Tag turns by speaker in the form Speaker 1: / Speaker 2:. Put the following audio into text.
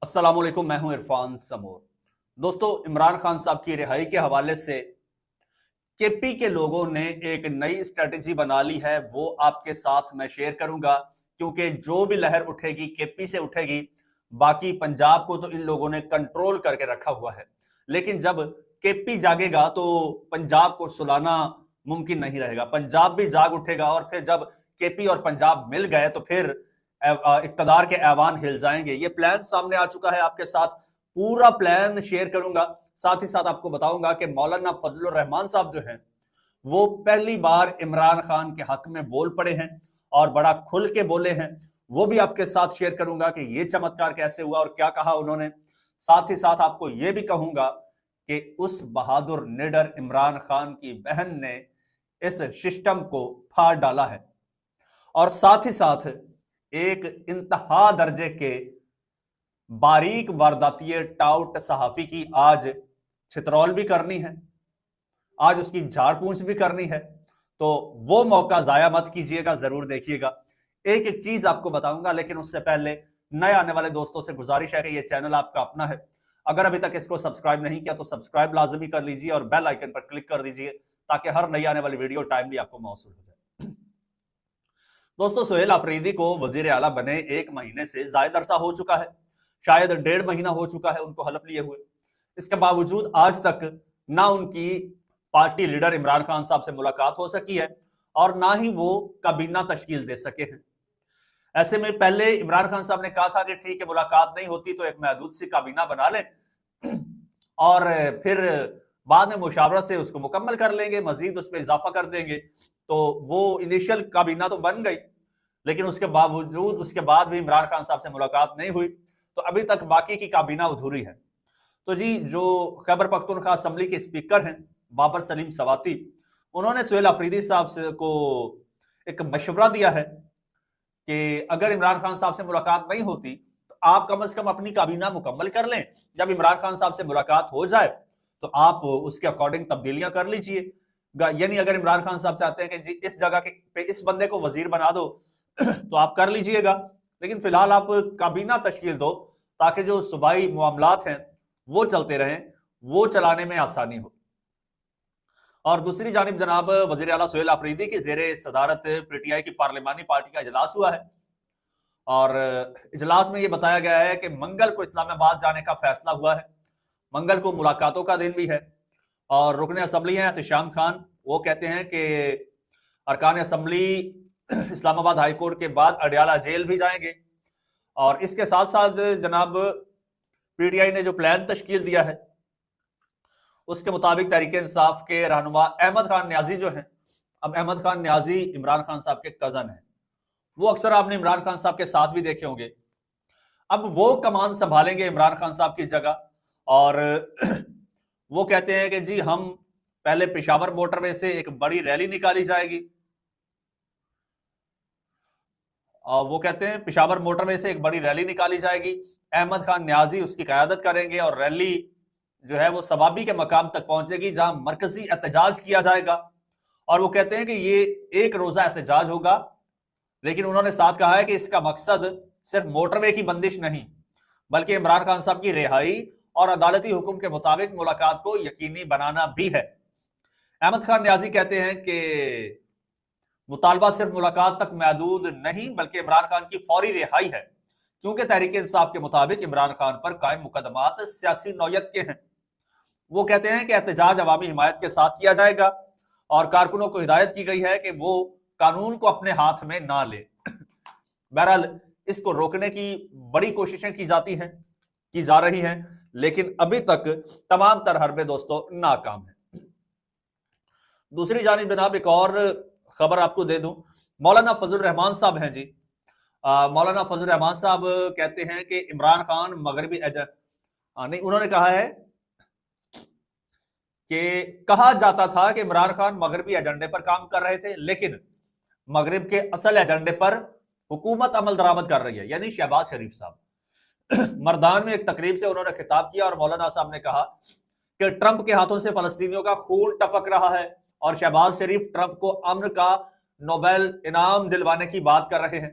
Speaker 1: अस्सलाम वालेकुम, मैं हूं इरफान समोर। दोस्तों, इमरान खान साहब की रिहाई के हवाले से केपी के लोगों ने एक नई स्ट्रेटेजी बना ली है। वो आपके साथ मैं शेयर करूंगा, क्योंकि जो भी लहर उठेगी केपी से उठेगी। बाकी पंजाब को तो इन लोगों ने कंट्रोल करके रखा हुआ है, लेकिन जब केपी जागेगा तो पंजाब को सुलाना मुमकिन नहीं रहेगा। पंजाब भी जाग उठेगा और फिर जब केपी और पंजाब मिल गए तो फिर इक्तदार के ऐवान हिल जाएंगे। ये प्लान सामने आ चुका है, आपके साथ पूरा प्लान शेयर करूंगा। साथ ही साथ आपको बताऊंगा कि मौलाना फजलुर रहमान साहब जो हैं वो पहली बार इमरान खान के हक में बोल पड़े हैं और बड़ा खुल के बोले हैं। वो भी आपके साथ शेयर करूंगा कि ये चमत्कार कैसे हुआ और क्या कहा उन्होंने। साथ ही साथ आपको ये भी कहूंगा कि उस बहादुर निडर इमरान खान की बहन ने इस सिस्टम को फाड़ डाला है। और साथ ही साथ एक इंतहा दर्जे के बारीक वारदातीय टाउट सहाफी की आज छितरौल भी करनी है, आज उसकी झाड़ पूंछ भी करनी है। तो वो मौका जाया मत कीजिएगा, जरूर देखिएगा। एक एक चीज आपको बताऊंगा, लेकिन उससे पहले नए आने वाले दोस्तों से गुजारिश है कि ये चैनल आपका अपना है। अगर अभी तक इसको सब्सक्राइब नहीं किया तो सब्सक्राइब लाजमी कर लीजिए और बेल आइकन पर क्लिक कर दीजिए, ताकि हर नई आने वाली वीडियो टाइमली आपको मौसूल हो जाए। दोस्तों, सुहेल अफरीदी को वजीर आला बने 1 महीने से ज्यादा अरसा हो चुका है, शायद 1.5 महीना हो चुका है उनको हलफ लिए हुए। इसके बावजूद आज तक ना उनकी पार्टी लीडर इमरान खान साहब से मुलाकात हो सकी है और ना ही वो काबीना तश्कील दे सके हैं। ऐसे में पहले इमरान खान साहब ने कहा था कि ठीक है, मुलाकात नहीं होती तो एक महदूद सी काबीना बना लें और फिर बाद में मुशावरत से उसको मुकम्मल कर लेंगे, मजीद उस पर इजाफा कर देंगे। तो वो इनिशियल काबीना तो बन गई, लेकिन उसके बावजूद उसके बाद भी इमरान खान साहब से मुलाकात नहीं हुई, तो अभी तक बाकी की काबीना अधूरी है। तो जी, जो खैबर पख्तूनख्वा असेंबली के स्पीकर हैं बाबर सलीम सवाती, उन्होंने सुहेल अफरीदी साहब से को एक मशवरा दिया है कि अगर इमरान खान साहब से मुलाकात नहीं होती तो आप कम से कम अपनी काबीना मुकम्मल कर लें। जब इमरान खान साहब से मुलाकात हो जाए तो आप उसके अकॉर्डिंग तब्दीलियां कर लीजिए। यानी अगर इमरान खान साहब चाहते हैं कि जी इस जगह पे इस बंदे को वजीर बना दो तो आप कर लीजिएगा, लेकिन फिलहाल आप काबीना तश्कील दो ताकि जो सूबाई मामलात हैं वो चलते रहें, वो चलाने में आसानी हो। और दूसरी जानिब जनाब वजीर आला सुहेल अफरीदी की जेर सदारत पीटीआई की पार्लिमानी पार्टी का इजलास हुआ है और इजलास में यह बताया गया है कि मंगल को इस्लामाबाद जाने का फैसला हुआ है। मंगल को मुलाकातों का दिन भी है और रुकन असम्बली हैं एहतिशाम खान, वो कहते हैं कि अरकान असम्बली इस्लामाबाद हाई कोर्ट के बाद अडयाला जेल भी जाएंगे। और इसके साथ साथ जनाब पीटीआई ने जो प्लान तश्कील दिया है उसके मुताबिक तहरीक इंसाफ के रहनुमा अहमद खान न्याजी जो हैं, अब अहमद खान न्याजी इमरान खान साहब के कजन हैं, वो अक्सर आपने इमरान खान साहब के साथ भी देखे होंगे। अब वो कमान संभालेंगे इमरान खान साहब की जगह और वो कहते हैं कि जी हम पहले पेशावर मोटरवे से एक बड़ी रैली निकाली जाएगी, और वो कहते हैं पेशावर मोटरवे से एक बड़ी रैली निकाली जाएगी, अहमद खान न्याजी उसकी क़यादत करेंगे और रैली जो है वो सवाबी के मकाम तक पहुंचेगी जहां मरकजी एहतजाज किया जाएगा। और वो कहते हैं कि ये एक रोजा एहतजाज होगा, लेकिन उन्होंने साथ कहा है कि इसका मकसद सिर्फ मोटरवे की बंदिश नहीं बल्कि इमरान खान साहब की रिहाई और अदालती हुक्म के मुताबिक मुलाकात को यकीनी बनाना भी है। अहमद खान न्याजी कहते हैं कि मुतालबा सिर्फ मुलाकात तक महदूद नहीं बल्कि इमरान खान की फौरी रिहाई है, क्योंकि तहरीक इंसाफ के मुताबिक इमरान खान पर कायम मुकदमात सियासी नौयत के हैं। वो कहते हैं कि एहतजाज अवामी हिमायत के साथ किया जाएगा और कारकुनों को हिदायत की गई है कि वो कानून को अपने हाथ में ना ले। बहरहाल इसको रोकने की बड़ी कोशिशें की जा रही हैं, लेकिन अभी तक तमाम तर हरबे दोस्तों नाकाम है। दूसरी जानिब जनाब एक और खबर आपको दे दूं, मौलाना फजलुर रहमान साहब हैं जी। मौलाना फजलुर रहमान साहब कहते हैं कि इमरान खान मगरबी एजेंट नहीं, उन्होंने कहा है कि कहा जाता था कि इमरान खान मगरबी एजेंडे पर काम कर रहे थे, लेकिन मगरब के असल एजेंडे पर हुकूमत अमल दरामद कर रही है, यानी शहबाज शरीफ साहब। मर्दान में एक तकरीब से उन्होंने खिताब किया और मौलाना साहब ने कहा कि ट्रंप के हाथों से फलस्तीनियों का खून टपक रहा है और शहबाज शरीफ ट्रंप को अमन का नोबेल इनाम दिलवाने की बात कर रहे हैं।